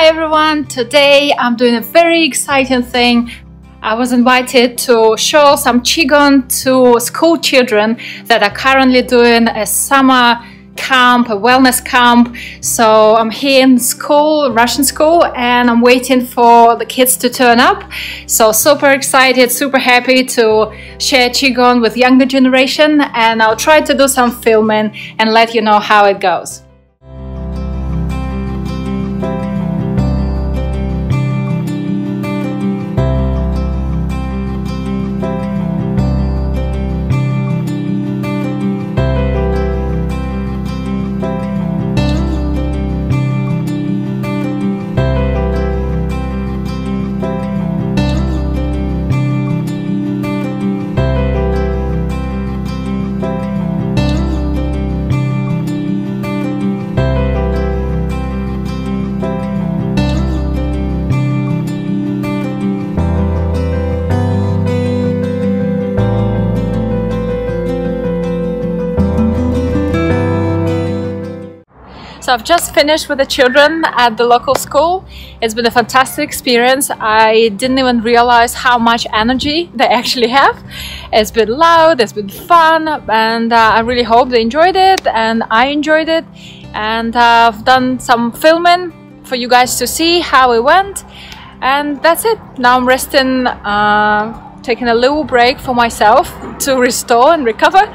Hi everyone, today I'm doing a very exciting thing. I was invited to show some Qigong to school children that are currently doing a summer camp, a wellness camp. So I'm here in school, Russian school, and I'm waiting for the kids to turn up. So super excited, super happy to share Qigong with younger generation, and I'll try to do some filming and let you know how it goes. So I've just finished with the children at the local school. It's been a fantastic experience. I didn't even realize how much energy they actually have. It's been loud, it's been fun, and I really hope they enjoyed it and I enjoyed it. And I've done some filming for you guys to see how it went. And that's it. Now I'm resting, taking a little break for myself to restore and recover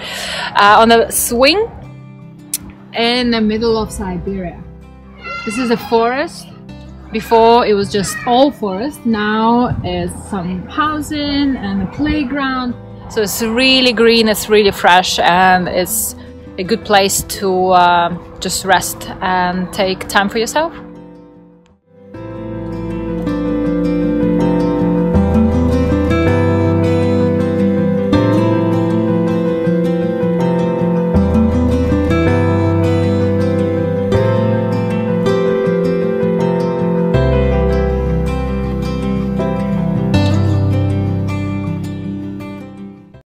on a swing in the middle of Siberia. This is a forest. Before it was just all forest. Now it's some housing and a playground. So it's really green, it's really fresh, and it's a good place to just rest and take time for yourself.